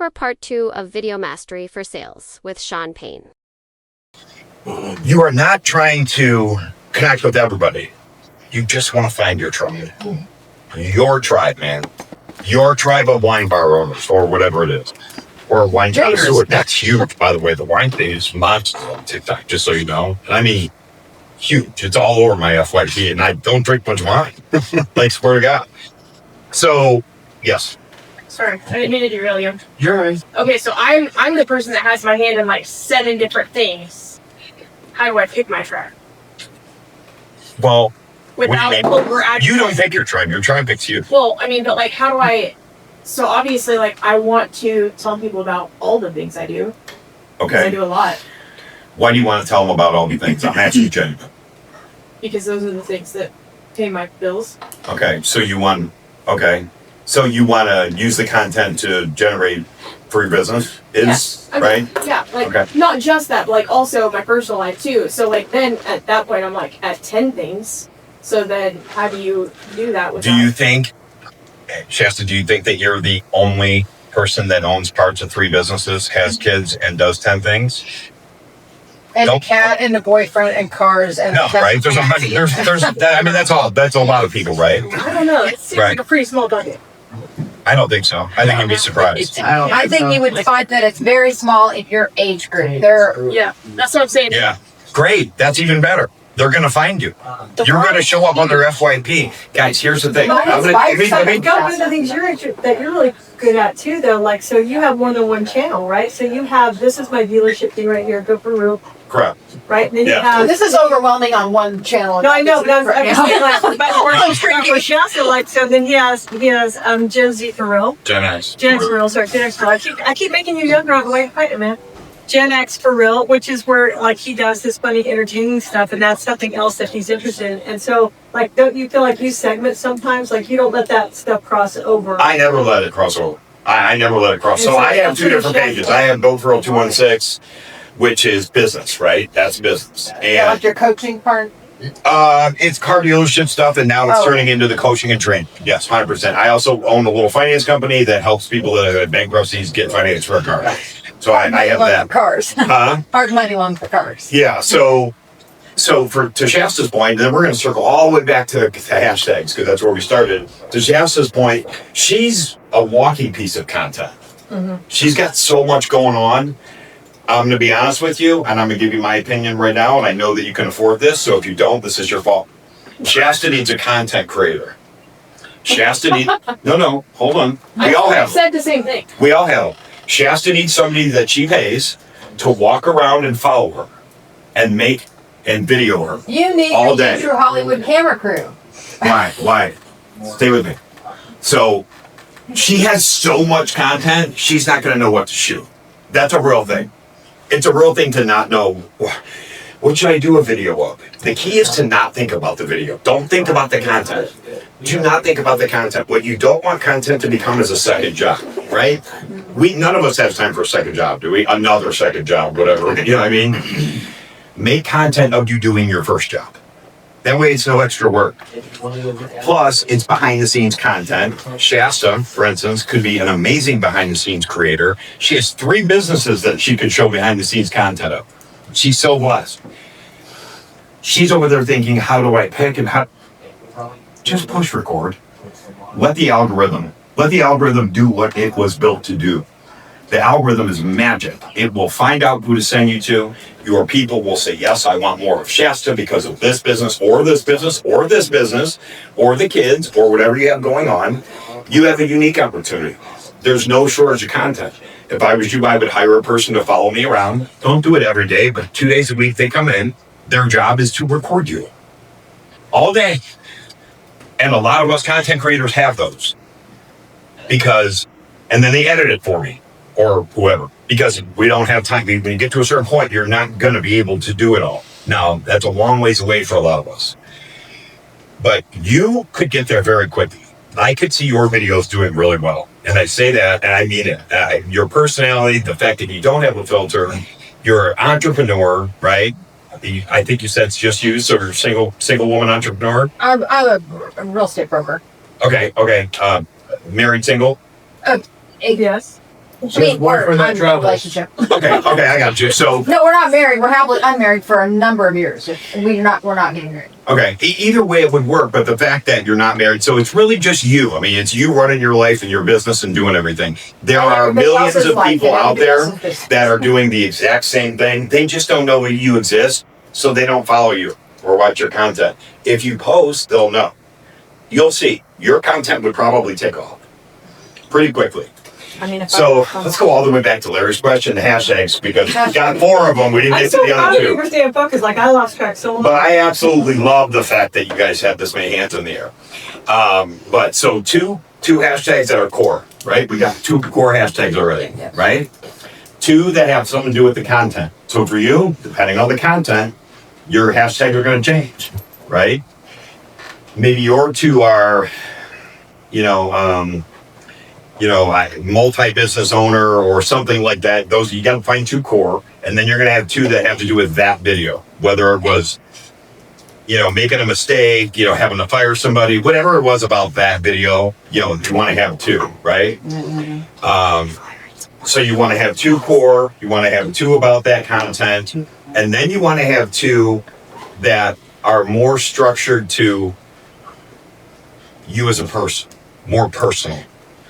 for part 2 of Video Mastery for Sales with Shawn Payne. You are not trying to connect with everybody. You just want to find your tribe. Your tribe, man. Your tribe of wine bar owners or whatever it is. Or wine connoisseurs. That's huge, by the way. The wine thing is monster on TikTok, just so you know. I mean, huge. It's all over my FYP, and I don't drink much wine. Like, swear to God. So, yes. Sorry, I didn't mean to derail you. You're right. Okay, so I'm the person that has my hand in like 7 different things. How do I pick my tribe? Well, Without you don't pick your tribe. Your tribe picks you. Well, I mean, but like, how do I? So obviously, like, I want to tell people about all the things I do. Okay. I do a lot. Why do you want to tell them about all the things? I'm asking you, Jenny. Because those are the things that pay my bills. Okay, so you want to use the content to generate for your business, right? Yeah, like, okay. Not just that, but like also my personal life too. So like then at that point I'm like at 10 things. So then how do you do that without... Do you think, Shasta, that you're the only person that owns parts of 3 businesses, has kids, and does 10 things? And a cat, and a boyfriend, and cars, and... No, right? There's I mean, that's a lot of people, right? I don't know. It seems like a pretty small bucket. I don't think so. I think you'd be surprised. I think you would find that it's very small in your age group. Yeah, that's what I'm saying. Yeah, great. That's even better. They're going to find you. You're going to show up on their FYP. Guys, here's the thing. Go with the things that you're really good at too, though. Like, so you have more than one channel, right? So you have, this is my dealership thing right here, Go For Real. Correct. Right? And then you have... This is overwhelming on one channel. No, I know, but I'm saying, like, but for Shasta, like, so then he has Gen Z For Real. Gen X. Gen X For Real, sorry, Gen X For Real. I keep making you younger on the way. Fight it, man. Gen X For Real, which is where, like, he does this funny, entertaining stuff, and that's something else that he's interested in. And so, like, don't you feel like you segment sometimes? Like, you don't let that stuff cross over. I never let it cross over. I never let it cross. So I have 2 different pages. I have Go For Real 216, which is business, right? That's business. And Like your coaching part? it's car dealership stuff, and now it's turning into the coaching and training. Yes, 100%. I also own a little finance company that helps people that have bankruptcies get finance for a car. So I have that. Cars. Hard money loan for cars. Yeah. So to Shasta's point, then we're going to circle all the way back to hashtags because that's where we started. To Shasta's point, she's a walking piece of content. Mm-hmm. She's got so much going on. I'm going to be honest with you, and I'm going to give you my opinion right now, and I know that you can afford this, so if you don't, this is your fault. Shasta needs a content creator. No, hold on. We all have. I said the same thing. We all have. Shasta needs somebody that she pays to walk around and follow her and make and video her. You need all a day. true Hollywood camera crew. Why? Stay with me. So she has so much content, she's not going to know what to shoot. That's a real thing. It's a real thing to not know, what should I do a video of? The key is to not think about the video. Don't think about the content. Do not think about the content. What you don't want content to become is a second job, right? None of us have time for a second job, do we? Another second job, whatever. You know what I mean? Make content of you doing your first job. That way it's no extra work. Plus, it's behind the scenes content. Shasta, for instance, could be an amazing behind the scenes creator. She has 3 businesses that she could show behind the scenes content of. She's so blessed. She's over there thinking, how do I pick and how... Just push record. Let the algorithm do what it was built to do. The algorithm is magic. It will find out who to send you to. Your people will say, yes, I want more of Shasta because of this business, or this business, or this business, or the kids, or whatever you have going on. You have a unique opportunity. There's no shortage of content. If I was you, I would hire a person to follow me around. Don't do it every day, but 2 days a week they come in. Their job is to record you all day. And a lot of us content creators have those. And then they edit it for me. Or whoever, because we don't have time. When you get to a certain point, you're not going to be able to do it all. Now, that's a long ways away for a lot of us. But you could get there very quickly. I could see your videos doing really well. And I say that, and I mean it. Your personality, the fact that you don't have a filter, you're an entrepreneur, right? I think you said it's just you, so you're a single woman entrepreneur? I'm a real estate broker. Okay. Married, single? Yes. I mean, boyfriend that I'm in a travels. relationship. Okay, I got you. So, No, we're not married. We're happily unmarried for a number of years. We're not getting married. okay, either way it would work, but the fact that you're not married, so it's really just you. I mean, it's you running your life and your business and doing everything. There And are everybody millions else's of life people and out everybody there else's business. that are doing the exact same thing. They just don't know that you exist, so they don't follow you or watch your content. If you post, they'll know. You'll see. Your content would probably take off pretty quickly. I mean, if So let's go all the way back to Larry's question, the hashtags, because we got 4 of them. We didn't I'm get so to the proud other of you 2. for staying focused. Like, I lost track so But long. I absolutely love the fact that you guys have this many hands in the air. But so two hashtags that are core, right? We got 2 core hashtags already, Yes. right? 2 that have something to do with the content. So for you, depending on the content, your hashtags are going to change, right? Maybe your 2 are, multi-business owner or something like that. Those, you got to find 2 core, and then you're going to have 2 that have to do with that video, whether it was, making a mistake, having to fire somebody, whatever it was about that video, you want to have 2, right? So you want to have 2 core, you want to have 2 about that content, and then you want to have 2 that are more structured to you as a person, more personal.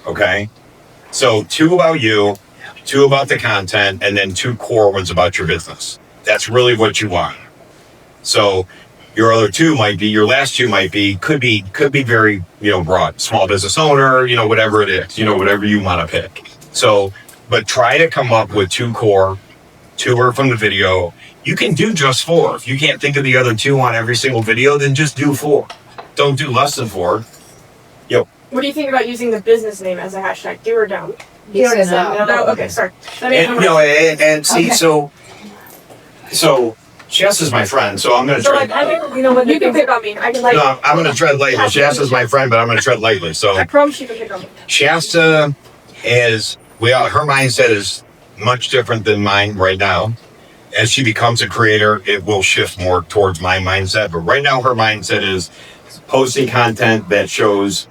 Okay? So 2 about you, 2 about the content, and then 2 core ones about your business. That's really what you want. So your other 2 might be, your last 2 could be very, broad. Small business owner, whatever it is, whatever you want to pick. So, but try to come up with 2 core, 2 are from the video. You can do just 4. If you can't think of the other 2 on every single video, then just do 4. Don't do less than 4. What do you think about using the business name as a hashtag? Do or don't? He already said No, okay, sorry. That makes And, no sense. and see, Okay. so Jess is my friend, so I'm going to So, try. like, I think, what you can pick on me. I can, like, No, I'm going to tread lightly. Shasta is my friend, but I'm going to tread lightly. So I promise you can pick on me. Shasta is, her mindset is much different than mine right now. As she becomes a creator, it will shift more towards my mindset. But right now, her mindset is posting content that shows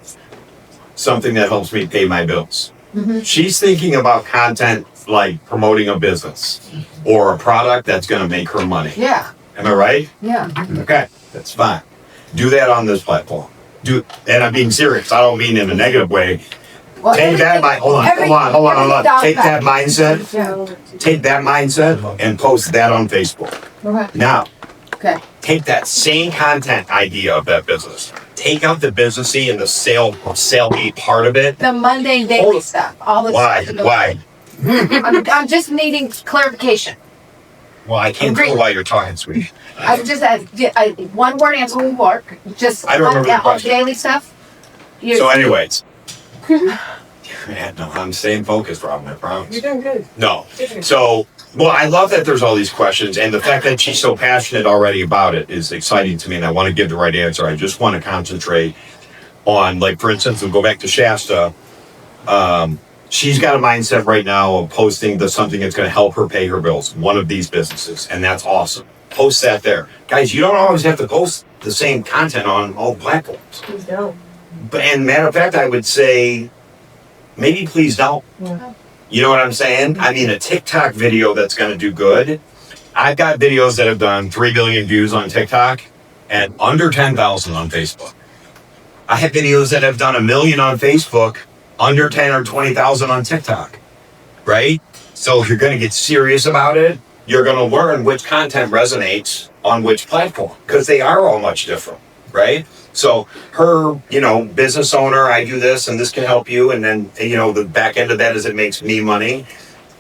something that helps me pay my bills. Mm-hmm. She's thinking about content like promoting a business or a product that's going to make her money. Yeah. Am I right? Yeah. Okay, that's fine. Do that on this platform. And I'm being serious. I don't mean in a negative way. Well, Take that hold on. Take that mindset. Yeah. Take that mindset and post that on Facebook. Okay. Now, Okay. take that same content idea of that business. Take out the businessy and the saley part of it. The mundane daily stuff. All this. Why? Why? I'm just needing clarification. Well, I can't tell why you're talking, sweetie. I just one word answer will work. Just I don't remember the all question. daily stuff. So, anyways. Man, no, I'm staying focused, Robin, I promise. You're doing good. No. So, well, I love that there's all these questions, and the fact that she's so passionate already about it is exciting to me, and I want to give the right answer. I just want to concentrate on, like, for instance, we'll go back to Shasta. She's got a mindset right now of posting something that's going to help her pay her bills, one of these businesses, and that's awesome. Post that there. Guys, you don't always have to post the same content on all platforms. Please don't. And matter of fact, I would say, maybe please don't. Yeah. You know what I'm saying? I mean, a TikTok video that's going to do good. I've got videos that have done 3 billion views on TikTok and under 10,000 on Facebook. I have videos that have done 1 million on Facebook, under 10 or 20,000 on TikTok, right? So if you're going to get serious about it, you're going to learn which content resonates on which platform, because they are all much different, right? So her, business owner, I do this and this can help you. And then, the back end of that is it makes me money.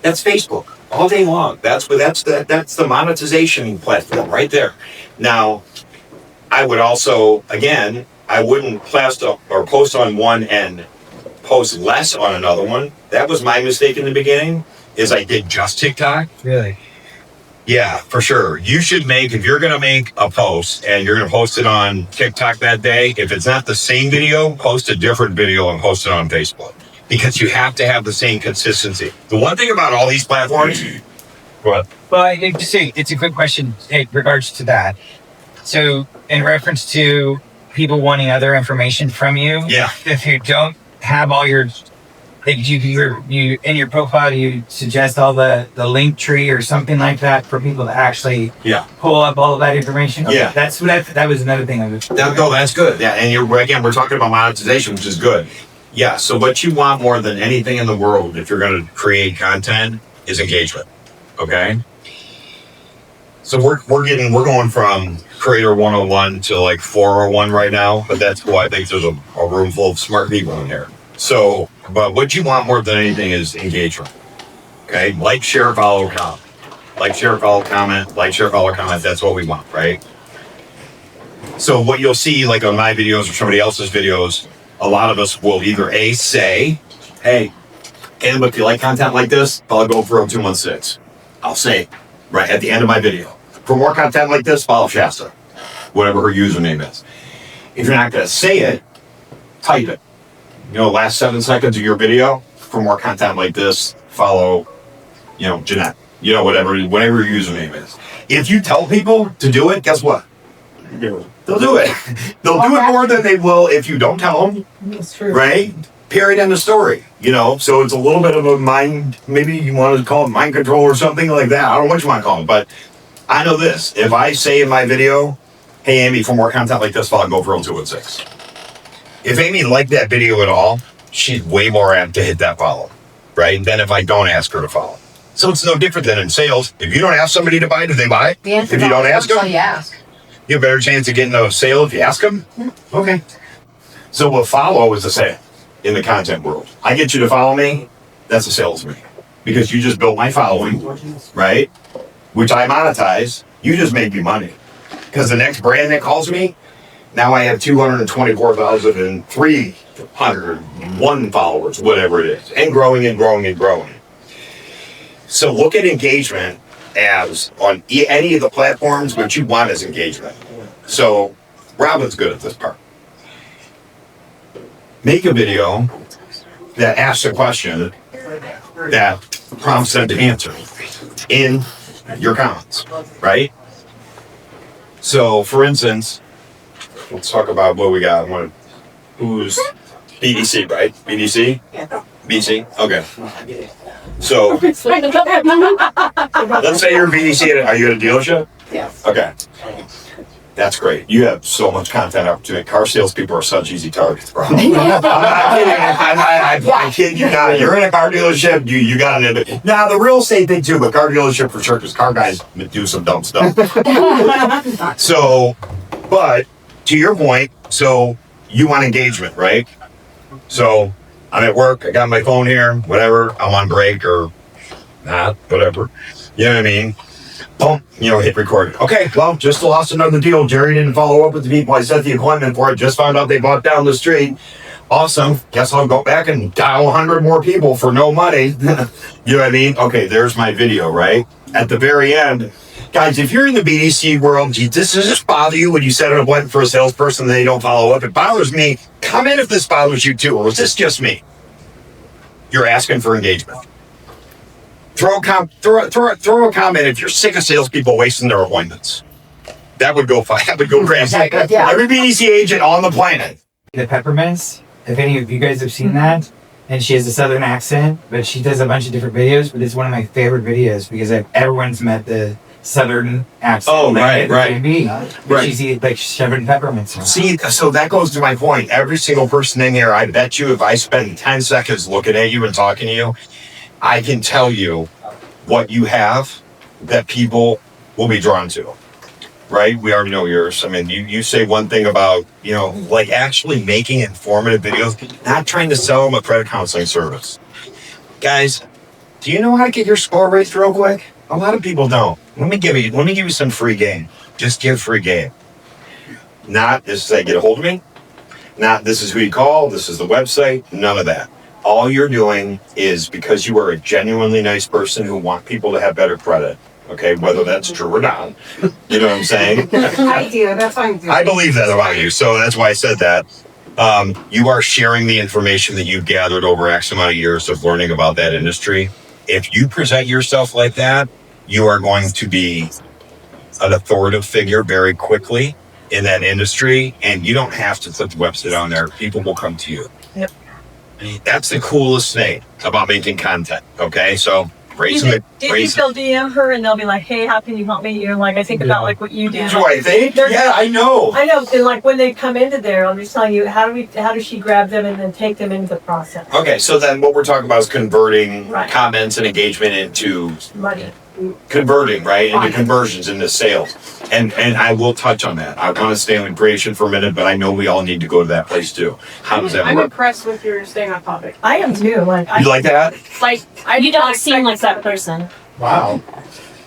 That's Facebook all day long. That's the monetization platform right there. Now, I would also, again, I wouldn't post on one and post less on another one. That was my mistake in the beginning, is I did just TikTok. Really? Yeah, for sure. You should if you're going to make a post and you're going to post it on TikTok that day, if it's not the same video, post a different video and post it on Facebook. Because you have to have the same consistency. The one thing about all these platforms, what? Well, it's a good question in regards to that. So, in reference to people wanting other information from you, Yeah. if you don't have all your Like you in your profile, do you suggest all the link tree or something like that for people to actually pull up all of that information? Okay, Yeah. That's what that was another thing I was. No, that's good. Yeah, and we're talking about monetization, which is good. Yeah. So what you want more than anything in the world, if you're going to create content, is engagement. Okay. So we're going from Creator 101 to like 401 right now, but that's why I think there's a room full of smart people in here. So, but what you want more than anything is engagement. Okay, like, share, follow, comment. Like, share, follow, comment. Like, share, follow, comment. That's what we want, right? So what you'll see, like on my videos or somebody else's videos, a lot of us will either say, "Hey, Caleb, if you like content like this, follow GoPro216." I'll say right at the end of my video. For more content like this, follow Shasta, whatever her username is. If you're not going to say it, type it. Last 7 seconds of your video. For more content like this, follow, Jeanette. Whatever your username is. If you tell people to do it, guess what? They'll do it. They'll do it more than they will if you don't tell them. That's true. Right? Period, end of story. So it's a little bit of a mind, maybe you want to call it mind control or something like that. I don't know what you want to call it, but I know this. If I say in my video, "Hey, Amy, for more content like this, follow GoPro216." If Amy liked that video at all, she's way more apt to hit that follow, right? Than if I don't ask her to follow. So it's no different than in sales. If you don't ask somebody to buy, do they buy? The answer If you don't ask them, until you ask. you have a better chance of getting a sale if you ask them. Okay. So what follow is a sale in the content world. I get you to follow me, that's a sales to me. Because you just built my following, right? Which I monetize. You just made me money. Because the next brand that calls me, now I have 224,301 followers, whatever it is, and growing and growing and growing. So look at engagement as on any of the platforms, what you want is engagement. So Robin's good at this part. Make a video that asks a question that prompts them to answer in your comments, right? So, for instance, let's talk about what we got. Who's BDC, right? BDC? Yeah. BC? Okay. So, let's say you're a BDC. Are you at a dealership? Yes. Okay. That's great. You have so much content opportunity. Car salespeople are such easy targets, bro. I'm not kidding. I kid you not. You're in a car dealership. You got an. Now the real estate thing too, but car dealership for sure, because car guys do some dumb stuff. So, but to your point, so you want engagement, right? So I'm at work. I got my phone here. Whatever. I'm on break or not. Whatever. You know what I mean? Boom, hit record. Okay, well, just lost another deal. Jerry didn't follow up with the people I set the appointment for. Just found out they bought down the street. Awesome. Guess I'll go back and dial 100 more people for no money. You know what I mean? Okay, there's my video, right? At the very end, guys, if you're in the BDC world, does this bother you when you set an appointment for a salesperson and they don't follow up? It bothers me. Comment if this bothers you too, or is this just me? You're asking for engagement. Throw a comment if you're sick of salespeople wasting their appointments. That would go fine. That would go crazy. Yeah. Every BDC agent on the planet. The Peppermints, if any of you guys have seen that, and she has a southern accent, but she does a bunch of different videos, but it's one of my favorite videos because everyone's met the southern accent. Oh, right. But she's like shoving peppermints. See, so that goes to my point. Every single person in here, I bet you if I spend 10 seconds looking at you and talking to you, I can tell you what you have that people will be drawn to, right? We already know yours. I mean, you say one thing about, like actually making informative videos, not trying to sell them a credit counseling service. Guys, do you know how to get your score raised real quick? A lot of people don't. Let me give you some free game. Just give free game. Not this is how you get a hold of me. Not this is who you call. This is the website. None of that. All you're doing is because you are a genuinely nice person who want people to have better credit. Okay, whether that's true or not. You know what I'm saying? I do. That's why I'm doing. I believe that about you, so that's why I said that. You are sharing the information that you've gathered over X amount of years of learning about that industry. If you present yourself like that, you are going to be an authoritative figure very quickly in that industry, and you don't have to put the website on there. People will come to you. Yep. That's the coolest thing about making content. Okay, so raising it. Do you still DM her and they'll be like, hey, how can you help me? You're like, I think about like what you do. Do I think? Yeah, I know. I know. And like when they come into there, I'm just telling you, how does she grab them and then take them into the process? Okay, so then what we're talking about is converting Right. comments and engagement into Money. converting, right? Into conversions, into sales. And I will touch on that. I want to stay on creation for a minute, but I know we all need to go to that place too. How does that I'm work? impressed with your staying on topic. I am too. Like, You like that? Like, I You did not don't seem expect like that person. Wow.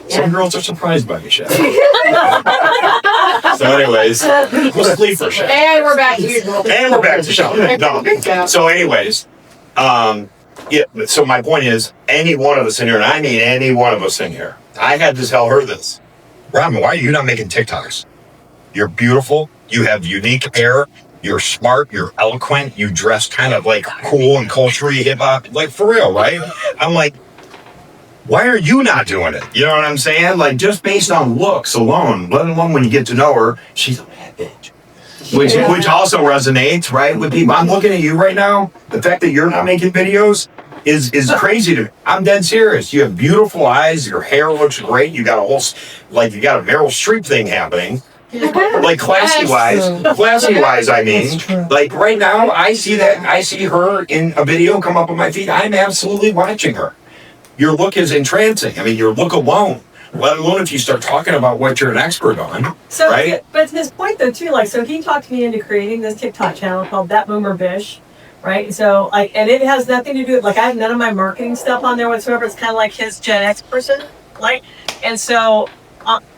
Some girls are surprised by me, Chef. So anyways, we'll sleep for Chef. And we're back to usual. And we're back to Chef. No. So anyways, yeah, so my point is, any one of us in here, and I mean any one of us in here, I had to tell her this. Robin, why are you not making TikToks? You're beautiful. You have unique hair. You're smart. You're eloquent. You dress kind of like cool and culturally hip hop. Like for real, right? I'm like, why are you not doing it? You know what I'm saying? Like just based on looks alone, let alone when you get to know her, she's a bad bitch. Which also resonates, right, with people. I'm looking at you right now. The fact that you're not making videos is crazy to me. I'm dead serious. You have beautiful eyes. Your hair looks great. You got a whole, like you got a Meryl Streep thing happening. Like classy wise, I mean. Like right now, I see her in a video come up on my feed. I'm absolutely watching her. Your look is entrancing. I mean, your look alone. Let alone if you start talking about what you're an expert on, so, right? But to his point though too, like, so he talked me into creating this TikTok channel called That Boomer Bish, right? So like, and it has nothing to do with, like, I have none of my marketing stuff on there whatsoever. It's kind of like his Gen X person, like, and so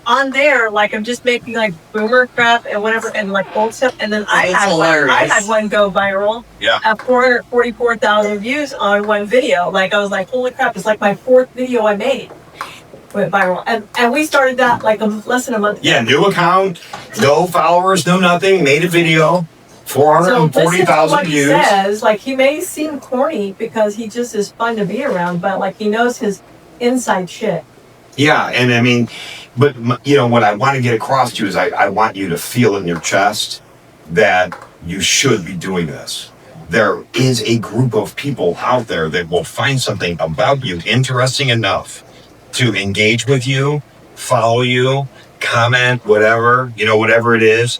on there, like, I'm just making like boomer crap and whatever and like old stuff, and then I had one go viral. Yeah. At 444,000 views on one video. Like, I was like, holy crap! It's like my 4th video I made went viral, and we started that like less than a month ago. Yeah, new account, no followers, no nothing. Made a video, 440,000 views. He says, like, he may seem corny because he just is fun to be around, but like he knows his inside shit. Yeah, and I mean, but you know what I want to get across to you is I want you to feel in your chest that you should be doing this. There is a group of people out there that will find something about you interesting enough to engage with you, follow you, comment, whatever, you know, whatever it is.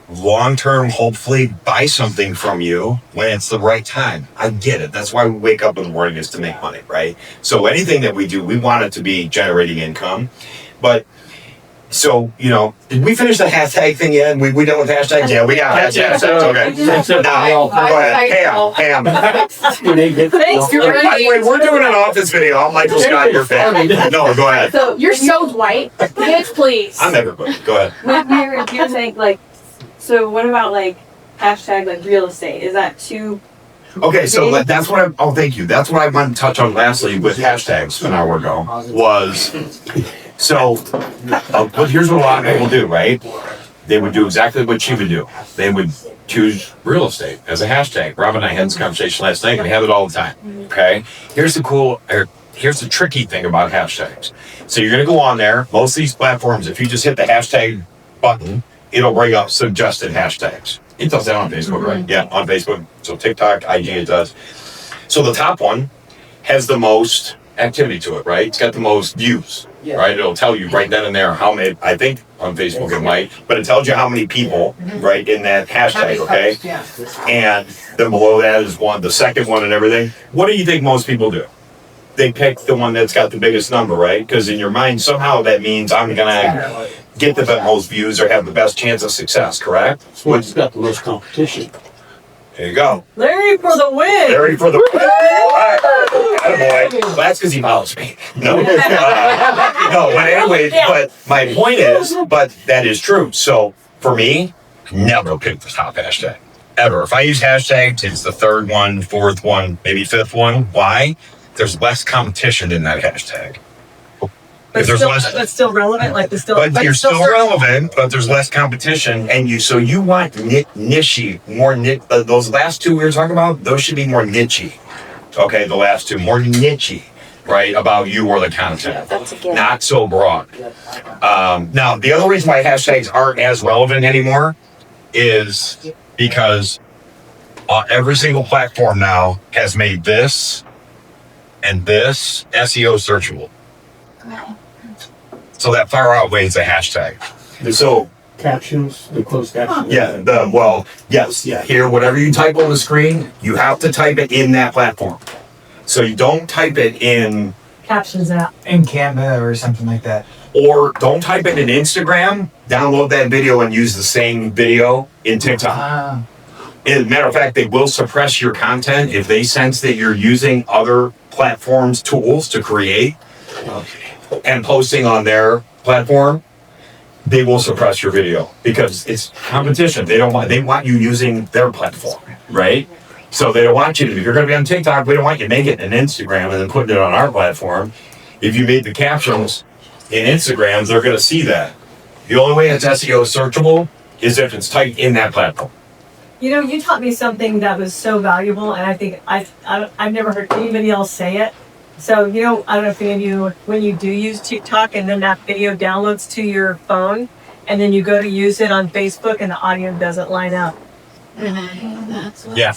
Long term, hopefully buy something from you when it's the right time. I get it. That's why we wake up in the morning, is to make money, right? So anything that we do, we want it to be generating income. But so, you know, did we finish the hashtag thing yet? We done with hashtags? Yeah, we got hashtags. Okay. Now, go ahead. Ham. Thanks, By the way, we're doing an office video. I'm Michael Scott, your fan. No, go ahead. So you're so white. Bitch, please. I'm everybody. Go ahead. With your thing, like, so what about like hashtag like real estate? Is that too? Okay, so that's what thank you. That's what I wanted to touch on lastly with hashtags an hour ago was, so, but here's what a lot of people do, right? They would do exactly what she would do. They would choose real estate as a hashtag. Rob and I had this conversation last night. We have it all the time, okay? Here's the tricky thing about hashtags. So you're gonna go on there, most of these platforms, if you just hit the hashtag button, it'll bring up suggested hashtags. It does that on Facebook, right? Yeah, on Facebook. So TikTok, IG, it does. So the top one has the most activity to it, right? It's got the most views, right? It'll tell you right then and there how many, I think on Facebook it might, but it tells you how many people, right, in that hashtag, okay? And then below that is the second one and everything. What do you think most people do? They pick the one that's got the biggest number, right? Because in your mind, somehow that means I'm gonna get the most views or have the best chance of success, correct? Well, it's got the most competition. There you go. Larry for the win. Larry for the win. Attaboy. Well, that's because he follows me. No. No, but anyway, but my point is, but that is true. So for me, never pick the top hashtag. Ever. If I use hashtags, it's the third one, fourth one, maybe fifth one. Why? There's less competition in that hashtag. But that's still relevant, like but you're still relevant, but there's less competition, and you want niche, more niche. Those last two we were talking about, those should be more niche. Okay, the last two more niche, right? About you or the content, not so broad. Now, the other reason why hashtags aren't as relevant anymore is because every single platform now has made this and this SEO searchable. So that far outweighs the hashtag. So Captions, the closed captions. yes. Here, whatever you type on the screen, you have to type it in that platform. So you don't type it in, Captions app. In Canva or something like that. or don't type it in Instagram, download that video and use the same video in TikTok. Ah. As a matter of fact, they will suppress your content if they sense that you're using other platforms' tools to create and posting on their platform. They will suppress your video because it's competition. They want you using their platform, right? So they don't want you to. If you're going to be on TikTok, we don't want you making it in Instagram and then putting it on our platform. If you made the captions in Instagram, they're going to see that. The only way it's SEO searchable is if it's typed in that platform. You know, you taught me something that was so valuable, and I think I've never heard anybody else say it. So, you know, I don't know if any of you, when you do use TikTok and then that video downloads to your phone, and then you go to use it on Facebook and the audio doesn't line up. Yeah.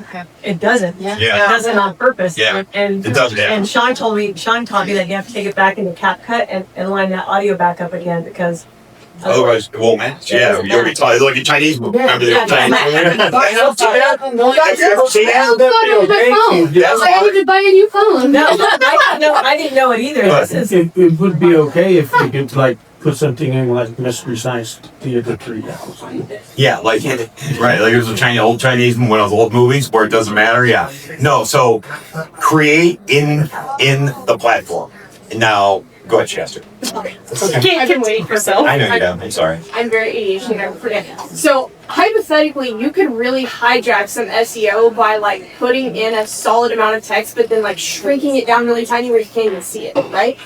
Okay. It doesn't. Yeah. It doesn't on purpose. Yeah. And It doesn't. Yeah. and Shawn taught me that you have to take it back into CapCut and line that audio back up again because Otherwise, it won't match. Yeah, you already taught. It's like a Chinese movie. Remember the Yeah, Chinese? yeah. Have you ever seen that? That's why I need to buy a new phone. no, I didn't know it either. But- This is It would be okay if you could like put something in like Mystery Science Theater 3000. Yeah, like right, like there's a old Chinese one of those old movies where it doesn't matter. Yeah, no. So create in the platform. Now, go ahead, Chester. I've been waiting for so. I know you have. I'm sorry. I'm very ADHD and I forget. So hypothetically, you could really hijack some SEO by like putting in a solid amount of text, but then like shrinking it down really tiny where you can't even see it, right?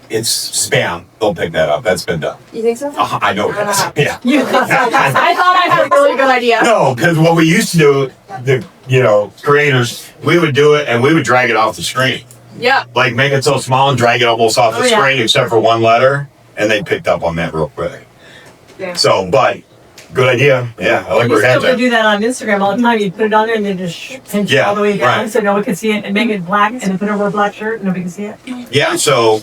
It's spam. They'll pick that up. That's been done. You think so? I know it is. Yeah. I thought I had a really good idea. No, because what we used to do, the creators, we would do it and we would drag it off the screen. Yeah. Like make it so small and drag it almost off the screen except for one letter, and they picked up on that real quick. Yeah. So, but good idea. Yeah, I like you where still it's could do that on Instagram all the time. You put it on there and then just pinch it all the way down right. so no one can see it and make it black and then put it over a black shirt and nobody can see it. Yeah. So,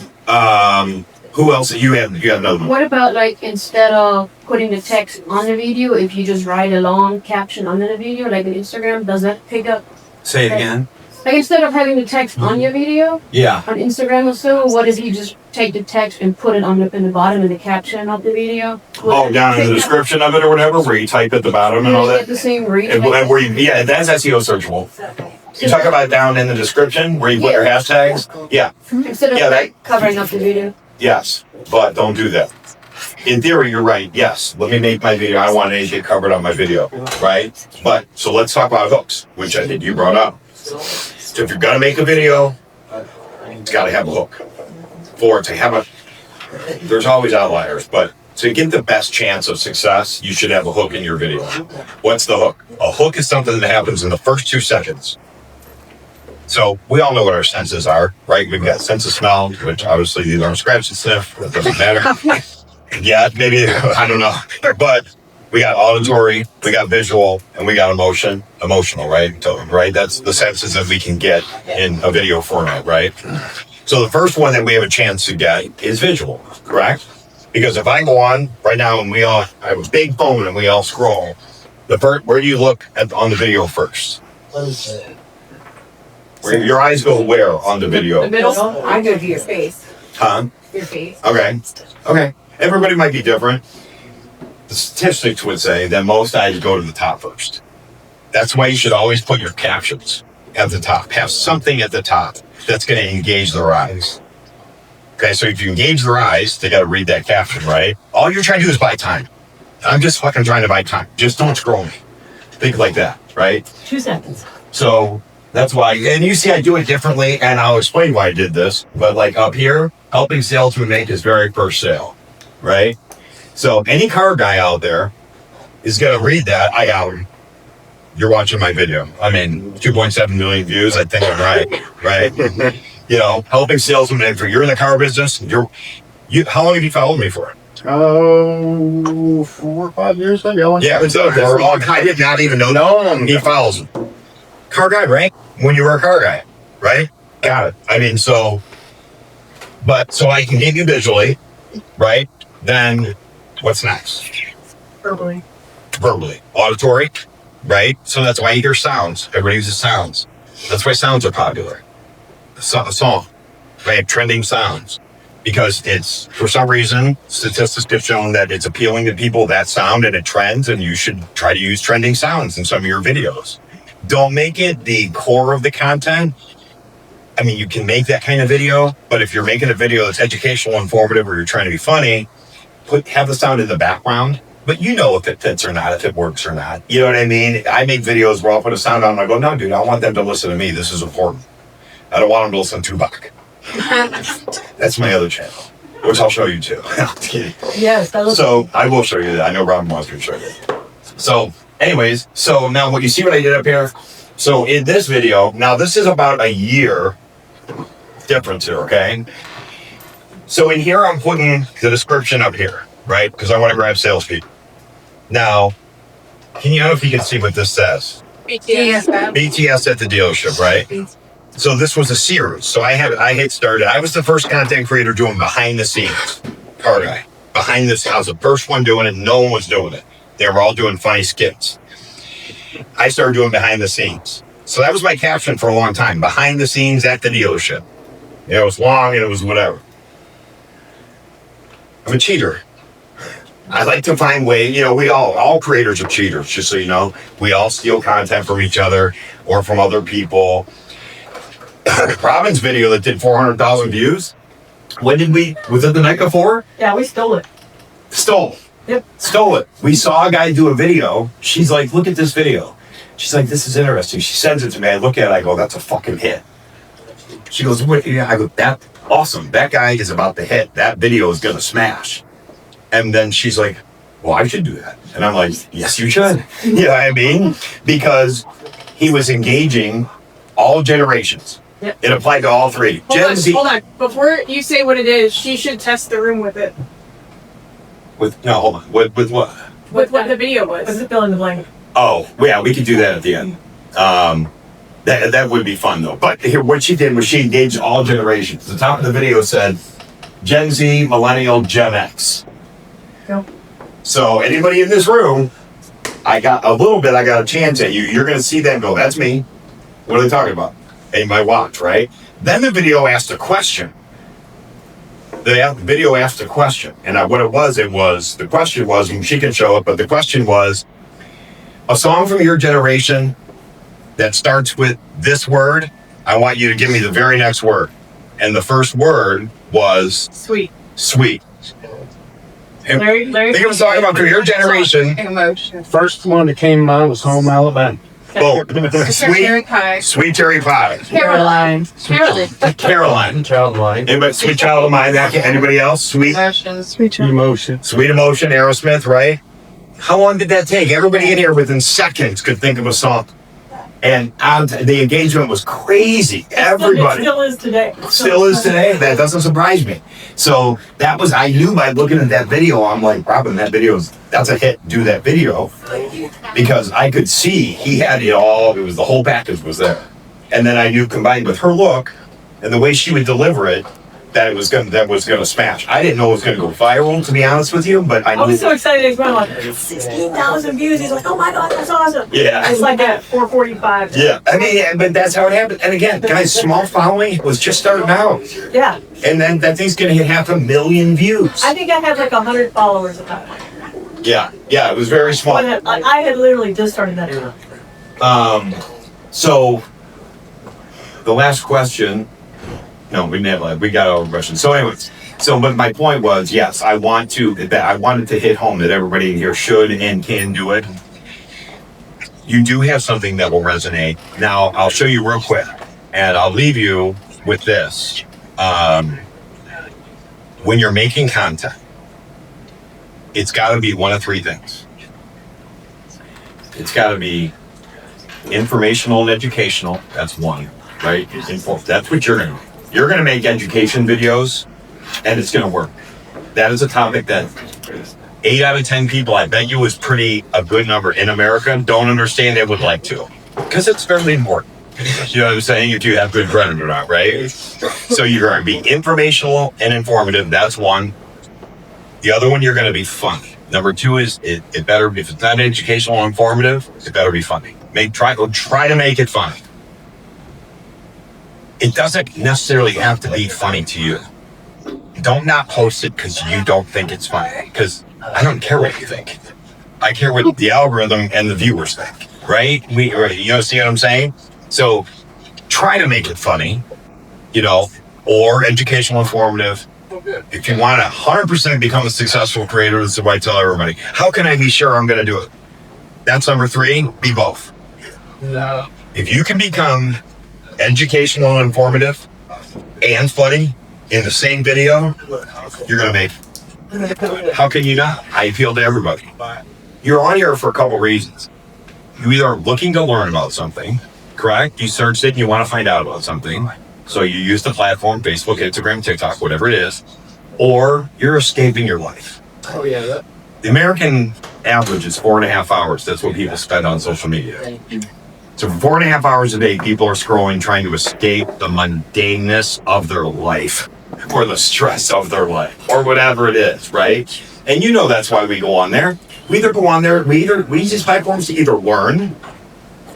who else? You have another one. What about like instead of putting the text on the video, if you just write a long caption under the video, like on Instagram, does that pick up? Say it again. Like instead of having the text on your video Yeah. on Instagram or so, what if you just take the text and put it on in the bottom of the caption of the video? Oh, down in the description of it or whatever, where you type at the bottom and all You get that. the same reach. And where you, that's SEO searchable. You talk about down in the description where you put your hashtags. Yeah. Instead of Yeah, that- like, covering up the video. Yes, but don't do that. In theory, you're right. Yes, let me make my video. I want it to get covered on my video, right? But so let's talk about hooks, which I think you brought up. So if you're gonna make a video, it's got to have a hook. For it to have there's always outliers, but to get the best chance of success, you should have a hook in your video. What's the hook? A hook is something that happens in the first 2 seconds. So we all know what our senses are, right? We've got sense of smell, which obviously these aren't scratch and sniff. That doesn't matter. Yeah, maybe, I don't know. But we got auditory, we got visual, and we got emotional, right? So, right? That's the senses that we can get in a video format, right? So the first one that we have a chance to get is visual, correct? Because if I go on right now and I have a big phone and we all scroll, where do you look on the video first? Where your eyes go where on the video? The middle. I go to your face. Huh? Your face. Okay. Everybody might be different. The statistics would say that most eyes go to the top first. That's why you should always put your captions at the top. Have something at the top that's going to engage their eyes. Okay, so if you engage their eyes, they got to read that caption, right? All you're trying to do is buy time. I'm just fucking trying to buy time. Just don't scroll me. Think like that, right? 2 seconds. So that's why, and you see I do it differently, and I'll explain why I did this. But like up here, helping salesmen make his very first sale, right? So any car guy out there is going to read that. I got him. You're watching my video. I mean, 2.7 million views. I think I'm right? Helping salesmen. If you're in the car business, how long have you followed me for? Oh, 4 or 5 years ago. Yeah, it's up there. I did not even know. No, he follows him. Car guy, right? When you were a car guy, right? Got it. I mean, so I can get you visually, right? Then what's next? Verbally. Auditory, right? So that's why you hear sounds. Everybody uses sounds. That's why sounds are popular. A song, right? Trending sounds. Because it's, for some reason, statistics have shown that it's appealing to people, that sound, and it trends, and you should try to use trending sounds in some of your videos. Don't make it the core of the content. I mean, you can make that kind of video, but if you're making a video that's educational, informative, or you're trying to be funny, have the sound in the background. But you know if it fits or not, if it works or not. You know what I mean? I make videos where I'll put a sound on and I go, no, dude, I want them to listen to me. This is important. I don't want them to listen to Tupac. That's my other channel, which I'll show you too. Yes. So I will show you that. I know Robin wants me to show you. So anyways, so now what you see what I did up here? So in this video, now this is about a year difference here, okay? So in here, I'm putting the description up here, right? Because I want to grab salespeople. Now, I don't know if you can see what this says. BTS at the dealership, right? So this was a series. So I had started. I was the first content creator doing behind the scenes. Car guy. Behind this, I was the first one doing it. No one was doing it. They were all doing funny skits. I started doing behind the scenes. So that was my caption for a long time. Behind the scenes at the dealership. It was long and it was whatever. I'm a cheater. I like to find ways, we all creators are cheaters, just so you know. We all steal content from each other or from other people. Robin's video that did 400,000 views. Was it the night before? Yeah, we stole it. Stole. Yep. Stole it. We saw a guy do a video. She's like, look at this video. She's like, this is interesting. She sends it to me. I look at it. I go, that's a fucking hit. She goes, what? I go, that's awesome. That guy is about to hit. That video is going to smash. And then she's like, well, I should do that. And I'm like, yes, you should. You know what I mean? Because he was engaging all generations. Yep. It applied to all three. Hold on. Before you say what it is, she should test the room with it. Hold on. With what? With what the video was. What's the fill in the blank? Oh, yeah, we could do that at the end. That would be fun, though. But here, what she did was she engaged all generations. The top of the video said Gen Z, Millennial, Gen X. Go. So anybody in this room, I got a chance at you. You're going to see that and go, that's me. What are they talking about? In my watch, right? Then the video asked a question. The video asked a question. And the question was, and she can show it, but the question was, a song from your generation that starts with this word, I want you to give me the very next word. And the first word was... Sweet. Larry, think it was talking about your generation. Emotion. First one that came to mind was Home Alabama. Boom. Sweet cherry pie. Caroline. Anybody, Sweet Child of Mine. Anybody else? Sweet Emotion. Sweet Emotion, Aerosmith, right? How long did that take? Everybody in here within seconds could think of a song. And the engagement was crazy. Everybody. It still is today. Still is today. That doesn't surprise me. So I knew by looking at that video, I'm like, Robin, that's a hit. Do that video. Because I could see he had it all. The whole package was there. And then I knew, combined with her look and the way she would deliver it, that was gonna smash. I didn't know it was gonna go viral, to be honest with you, but I knew. I was so excited. He's going like 16,000 views. He's like, oh my god, that's awesome. Yeah. It's like at 445. Yeah. I mean, but that's how it happened. And again, guys, small following was just starting out. Yeah. And then that thing's gonna hit 500,000 views. I think I had like 100 followers at that point. Yeah. It was very small. I had literally just started that channel. So the last question. No, we got our questions. So anyways, but my point was, yes, I wanted to hit home that everybody in here should and can do it. You do have something that will resonate. Now, I'll show you real quick, and I'll leave you with this. When you're making content, it's got to be one of three things. It's got to be informational and educational. That's one, right? That's what you're going to do. You're going to make education videos, and it's going to work. That is a topic that 8 out of 10 people, I bet you, is a good number in America, don't understand it, would like to. Because it's fairly important. You know what I'm saying? If you have good credit or not, right? So you're going to be informational and informative. That's one. The other one, you're going to be funny. Number 2 is it better, if it's not educational or informative, it better be funny. Try to make it funny. It doesn't necessarily have to be funny to you. Don't not post it because you don't think it's funny. Because I don't care what you think. I care what the algorithm and the viewers think, right? See what I'm saying? So try to make it funny, or educational, informative. If you want to 100% become a successful creator, this is what I tell everybody. How can I be sure I'm going to do it? That's number 3. Be both. If you can become educational and informative and funny in the same video, you're going to make it. How can you not? I appeal to everybody. You're on here for a couple reasons. You either are looking to learn about something, correct? You searched it and you want to find out about something. So you use the platform, Facebook, Instagram, TikTok, whatever it is, or you're escaping your life. Oh yeah. The American average is 4.5 hours. That's what people spend on social media. So for 4.5 hours a day, people are scrolling, trying to escape the mundaneness of their life, or the stress of their life, or whatever it is, right? And that's why we go on there. We either go on there, we use these platforms to either learn,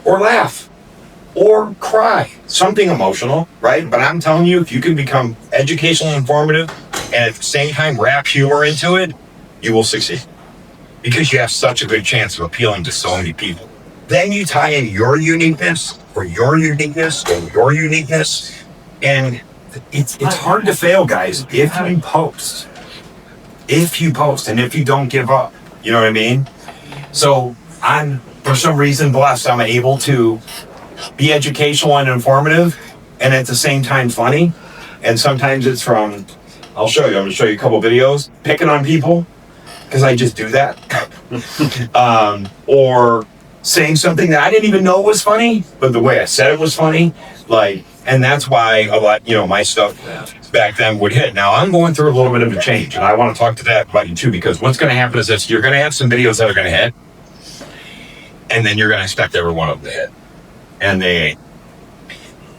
or laugh, or cry, something emotional, right? But I'm telling you, if you can become educational and informative, and at the same time wrap humor into it, you will succeed. Because you have such a good chance of appealing to so many people. Then you tie in your uniqueness, or your uniqueness, or your uniqueness, and it's hard to fail, guys, if you post. If you post, and if you don't give up. You know what I mean? So I'm, for some reason, blessed I'm able to be educational and informative, and at the same time funny. And sometimes it's from, I'm going to show you a couple videos, picking on people, because I just do that. Or saying something that I didn't even know was funny, but the way I said it was funny. And that's why a lot, my stuff back then would hit. Now I'm going through a little bit of a change, and I want to talk to that about you too, because what's going to happen is this: you're going to have some videos that are going to hit, and then you're going to expect every one of them to hit. And they ain't.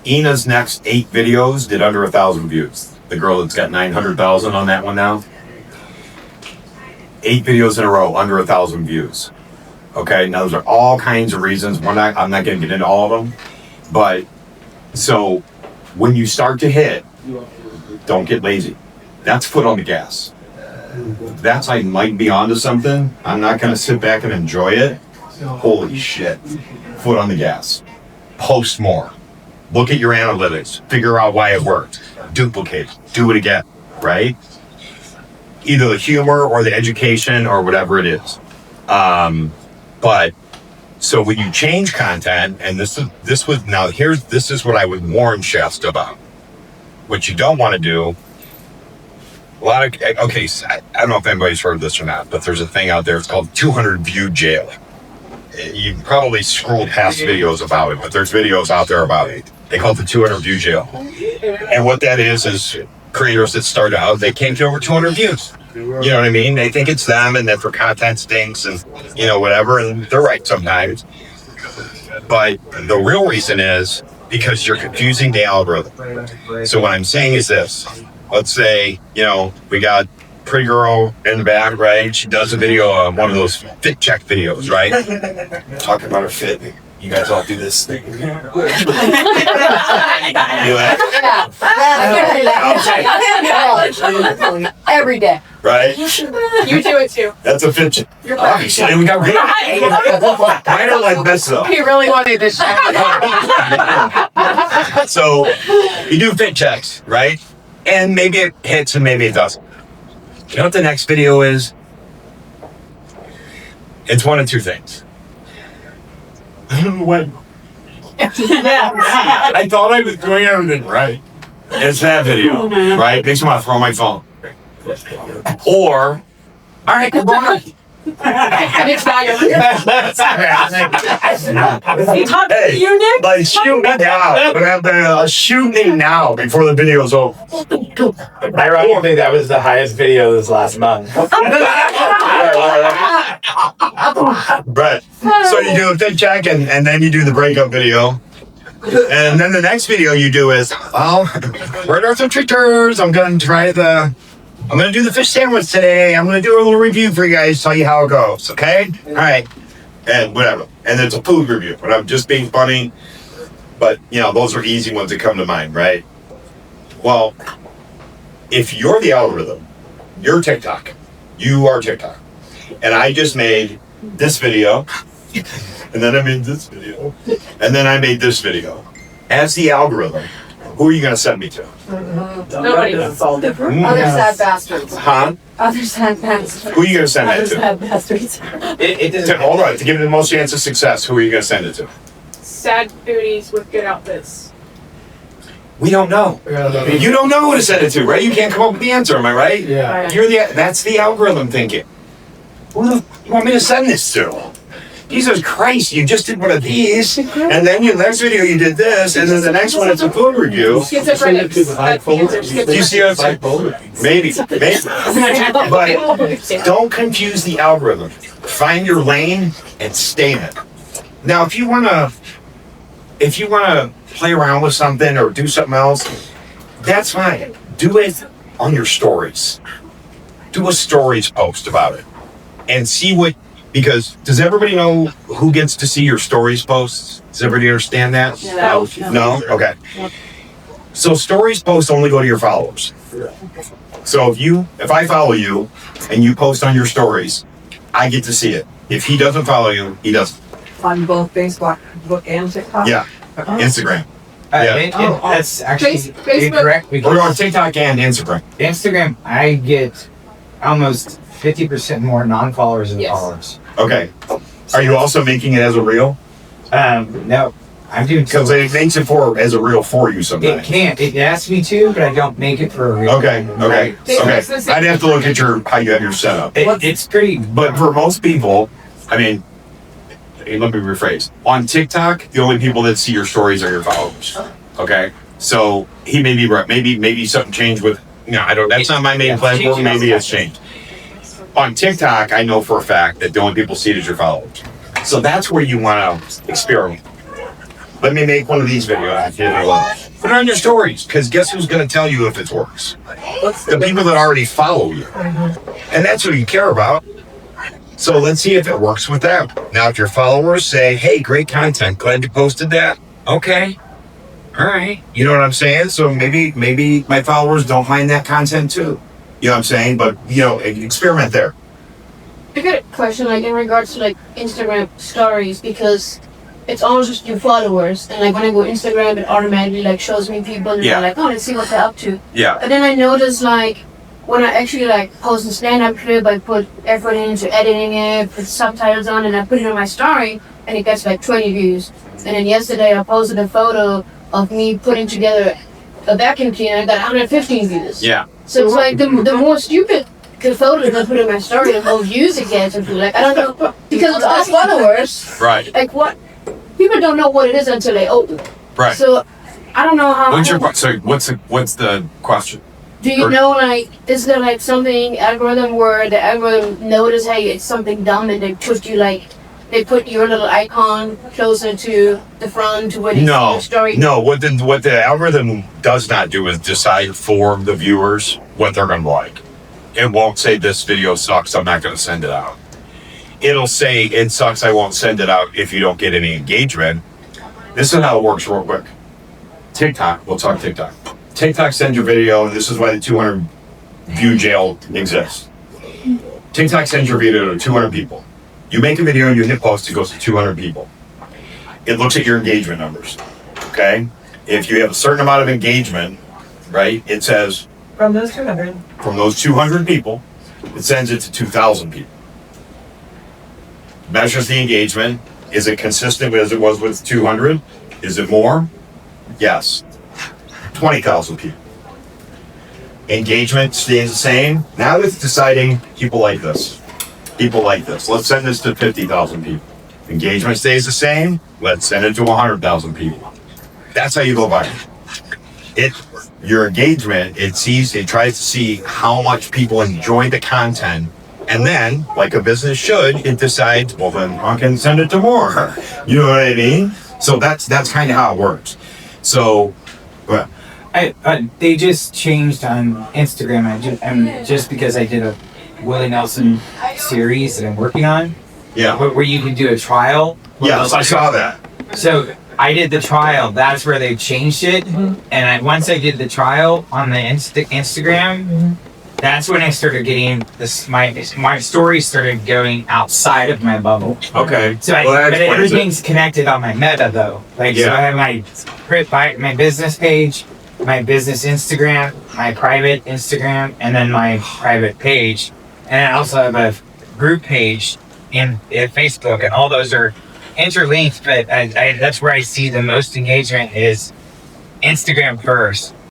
Ina's next 8 videos did under 1,000 views. The girl that's got 900,000 on that one now. 8 videos in a row, under 1,000 views. Okay, now those are all kinds of reasons. I'm not going to get into all of them. But, so, when you start to hit, don't get lazy. That's foot on the gas. That's, I might be onto something. I'm not going to sit back and enjoy it. Holy shit. Foot on the gas. Post more. Look at your analytics. Figure out why it worked. Duplicate. Do it again. Right? Either the humor or the education or whatever it is. But so when you change content, and this is what I would warn chefs about. What you don't want to do. So I don't know if anybody's heard of this or not, but there's a thing out there. It's called 200 view jail. You probably scrolled past videos about it, but there's videos out there about it. They call it the 200 view jail. And what that is creators that start out, they came to over 200 views. You know what I mean? They think it's them, and that their content stinks, and whatever, and they're right sometimes. But the real reason is because you're confusing the algorithm. So what I'm saying is this: let's say we got pretty girl in the back, right? She does a video on one of those fit check videos, right? Talking about her fit. You guys all do this thing. Every day. Right? You do it too. That's a fit check. You're Obviously, we got I don't like this though. He really wanted this. So you do fit checks, right? And maybe it hits and maybe it doesn't. You know what the next video is? It's one of two things. I don't know what. I thought I was doing everything right. It's that video, right? Makes me want to throw my phone. Or, all right, come on. And it's not your You talking to Hey, you, Nick? like shoot me now. Shoot me now before the video's over. Ironically, that was the highest video this last month. Right. So you do a fit check and then you do the breakup video. And then the next video you do is, well, where are some triggers? I'm gonna do the fish sandwich today. I'm gonna do a little review for you guys, tell you how it goes, okay? Alright. And whatever. And it's a food review. But I'm just being funny. But those are easy ones that come to mind, right? Well, if you're the algorithm, you're TikTok. You are TikTok. And I just made this video. And then I made this video. And then I made this video. As the algorithm, who are you going to send me to? Nobody. It's all different. Other sad bastards. Huh? Other sad bastards. Who are you going to send Others it to? have bastards. It doesn't. Hold on. To give it the most chance of success, who are you going to send it to? Sad booties with good outfits. We don't know. You don't know who to send it to, right? You can't come up with the answer, am I right? Yeah. That's the algorithm thinking. Who the you want me to send this to? Jesus Christ, you just did one of these, and then your next video you did this, and then the next one it's a food review. Schizophrenics. That's the answer. Do you see what I'm saying? Maybe. But don't confuse the algorithm. Find your lane and stay in it. Now, if you wanna play around with something or do something else, that's fine. Do it on your stories. Do a stories post about it, and see what. Because does everybody know who gets to see your stories posts? Does everybody understand that? No? Okay. So stories posts only go to your followers. So if I follow you and you post on your stories, I get to see it. If he doesn't follow you, he doesn't. On both Facebook and TikTok? Yeah. Instagram. That's actually Facebook. incorrect We're because on TikTok and Instagram. Instagram, I get almost 50% more non-followers than Yes. followers. Okay. Are you also making it as a reel? No, I'm doing Because it makes it as a reel for you It sometimes. can't. It asks me to, but I don't make it for a real. Okay. I'd have to look at how you have your setup. It's pretty. But for most people, I mean, hey, let me rephrase. On TikTok, the only people that see your stories are your followers. Okay? So he may be right. Maybe something changed with, I don't, that's not my main platform. Maybe it's changed. On TikTok, I know for a fact that the only people see it is your followers. So that's where you want to experiment. Let me make one of these videos. Put it on your stories, because guess who's going to tell you if it works? The people that already follow you. And that's what you care about. So let's see if it works with them. Now, if your followers say, hey, great content, glad you posted that. Okay. All right. You know what I'm saying? So maybe my followers don't mind that content too. You know what I'm saying? But, experiment there. I got a question, in regards to, Instagram stories, because it's almost just your followers, and, when I go Instagram, it automatically, shows me people, and I'm like, oh, let's see what they're up to. Yeah. But then I noticed, when I actually, post a stand-up clip, I put effort into editing it, put subtitles on, and I put it on my story, and it gets, 20 views. And then yesterday, I posted a photo of me putting together a vacuum cleaner, I got 115 views. Yeah. So it's the more stupid photos I put in my story, the more views it gets. I don't know, because it's all followers. Right. What? People don't know what it is until they open it. Right. So I don't know how. What's the question? Do you know, is there something algorithm where the algorithm notice, hey, it's something dumb, and they put you they put your little icon closer to the front to where they see your story? No, what the algorithm does not do is decide for the viewers what they're going to like. It won't say this video sucks, I'm not going to send it out. It'll say it sucks, I won't send it out if you don't get any engagement. This is how it works real quick. TikTok, we'll talk TikTok. TikTok sends your video, and this is why the 200 view jail exists. TikTok sends your video to 200 people. You make a video, you hit post, it goes to 200 people. It looks at your engagement numbers, okay? If you have a certain amount of engagement, right, it says, From those 200. from those 200 people, it sends it to 2,000 people. Measures the engagement. Is it consistent as it was with 200? Is it more? Yes. 20,000 people. Engagement stays the same. Now it's deciding people like this. people like this. Let's send this to 50,000 people. Engagement stays the same. Let's send it to 100,000 people. That's how you go by it. Your engagement, it tries to see how much people enjoy the content. And then, like a business should, it decides, well, then I can send it to more. You know what I mean? So that's kind of how it works. So, but they just changed on Instagram. Just because I did a Willie Nelson series that I'm working on. yeah. Where you can do a trial. Yes, I saw that. So I did the trial. That's where they changed it. And once I did the trial on the Instagram, that's when I started getting this. My story started going outside of my bubble. Okay. So that explains everything's connected on my Meta though. Like so, I have my business page, my business Instagram, my private Instagram, and then my private page, and I also have a group page in Facebook, and all those are interlinked. But that's where I see the most engagement is Instagram first.